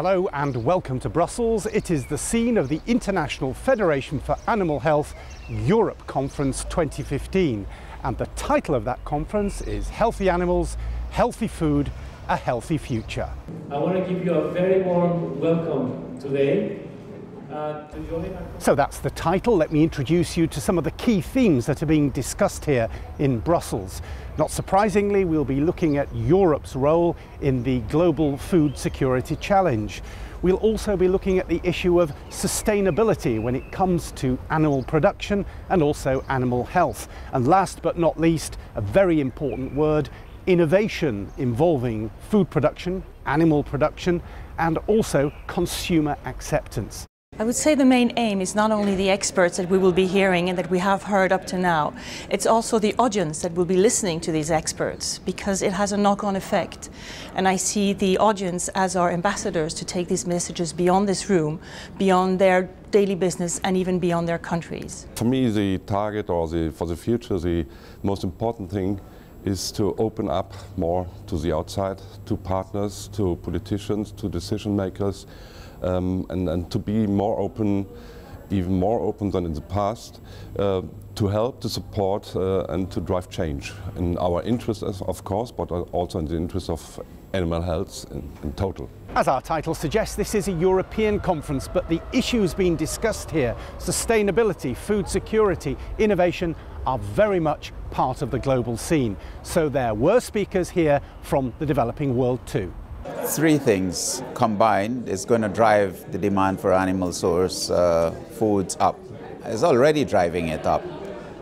Hello and welcome to Brussels. It is the scene of the International Federation for Animal Health Europe Conference 2015, and the title of that conference is Healthy Animals, Healthy Food, a Healthy Future. I want to give you a very warm welcome today. So that's the title. Let me introduce you to some of the key themes that are being discussed here in Brussels. Not surprisingly, we'll be looking at Europe's role in the global food security challenge. We'll also be looking at the issue of sustainability when it comes to animal production and also animal health. And last but not least, a very important word, innovation involving food production, animal production, and also consumer acceptance. I would say the main aim is not only the experts that we will be hearing and that we have heard up to now, it's also the audience that will be listening to these experts, because it has a knock-on effect. And I see the audience as our ambassadors to take these messages beyond this room, beyond their daily business and even beyond their countries. For me, the target for the future, the most important thing is to open up more to the outside, to partners, to politicians, to decision makers, and to be more open, even more open than in the past, to help, to support and to drive change in our interest, of course, but also in the interest of animal health in total. As our title suggests, this is a European conference, but the issues being discussed here, sustainability, food security, innovation, are very much part of the global scene. So there were speakers here from the developing world too. Three things combined is going to drive the demand for animal source foods up. It's already driving it up.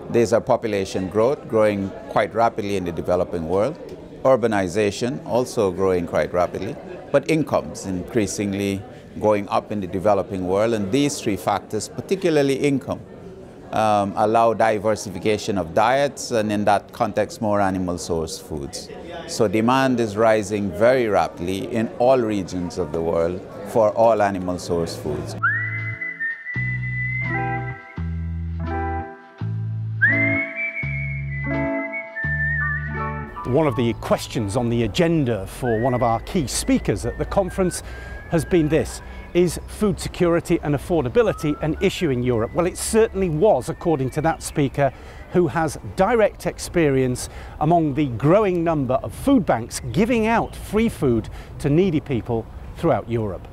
There's a population growth growing quite rapidly in the developing world. Urbanization also growing quite rapidly. But incomes increasingly going up in the developing world. And these three factors, particularly income, allow diversification of diets, and in that context more animal source foods. So demand is rising very rapidly in all regions of the world for all animal source foods. One of the questions on the agenda for one of our key speakers at the conference has been this: is food security and affordability an issue in Europe? Well, it certainly was, according to that speaker, who has direct experience among the growing number of food banks giving out free food to needy people throughout Europe.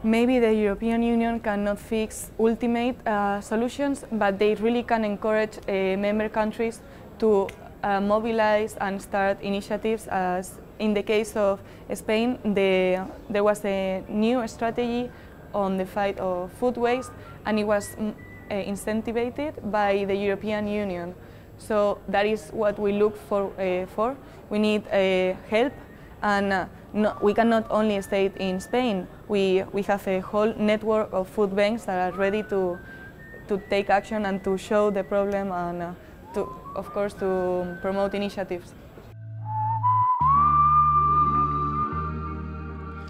Maybe the European Union cannot fix ultimate solutions, but they really can encourage member countries to mobilize and start initiatives. As in the case of Spain, there was a new strategy on the fight of food waste, and it was incentivized by the European Union. So that is what we look for. We need help, and we cannot only stay in Spain. We have a whole network of food banks that are ready to take action and to show the problem and of course, to promote initiatives.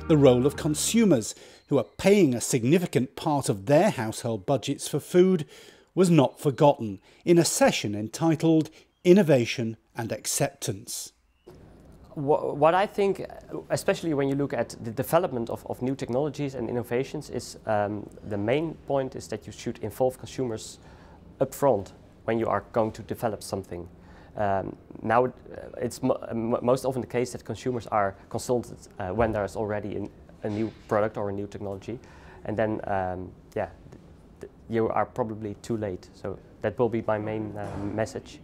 The role of consumers, who are paying a significant part of their household budgets for food, was not forgotten in a session entitled Innovation and Acceptance. What I think, especially when you look at the development of new technologies and innovations, is the main point is that you should involve consumers upfront when you are going to develop something. Now it's most often the case that consumers are consulted when there is already a new product or a new technology, and then you are probably too late. So that will be my main message.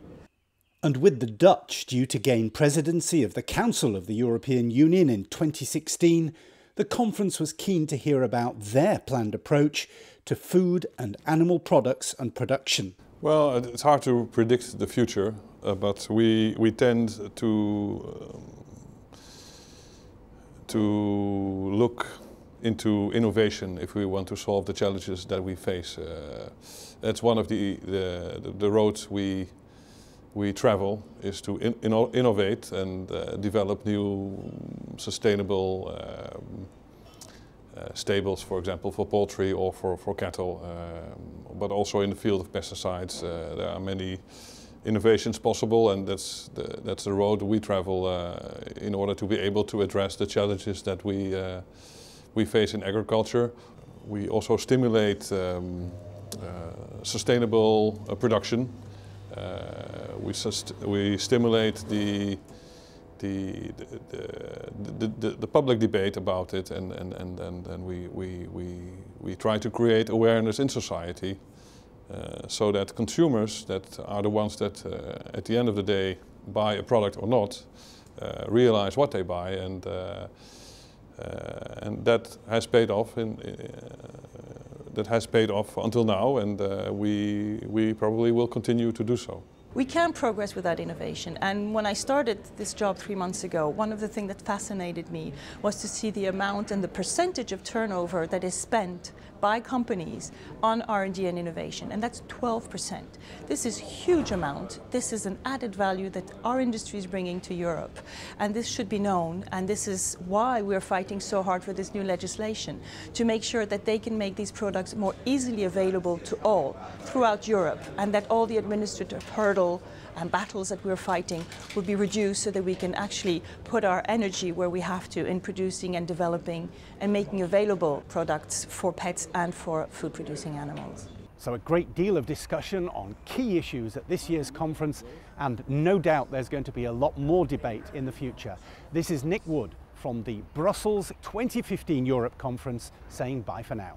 And with the Dutch due to gain presidency of the Council of the European Union in 2016, the conference was keen to hear about their planned approach to food and animal products and production. Well, it's hard to predict the future, but we tend to look into innovation if we want to solve the challenges that we face. That's one of the roads we travel, is to innovate and develop new sustainable stables, for example, for poultry or for cattle, but also in the field of pesticides. There are many innovations possible, and that's the road we travel in order to be able to address the challenges that we we face in agriculture. We also stimulate sustainable production. We stimulate the public debate about it, and we try to create awareness in society so that consumers, that are the ones that at the end of the day buy a product or not, realize what they buy, and that has paid off. That has paid off until now, and we probably will continue to do so. We can progress without innovation, and when I started this job 3 months ago, one of the things that fascinated me was to see the amount and the percentage of turnover that is spent by companies on R&D and innovation, and that's 12%. This is a huge amount. This is an added value that our industry is bringing to Europe, and this should be known, and this is why we're fighting so hard for this new legislation, to make sure that they can make these products more easily available to all throughout Europe, and that all the administrative hurdles and battles that we're fighting will be reduced so that we can actually put our energy where we have to in producing and developing and making available products for pets and for food-producing animals. So a great deal of discussion on key issues at this year's conference, and no doubt there's going to be a lot more debate in the future. This is Nick Wood from the Brussels 2015 Europe Conference saying bye for now.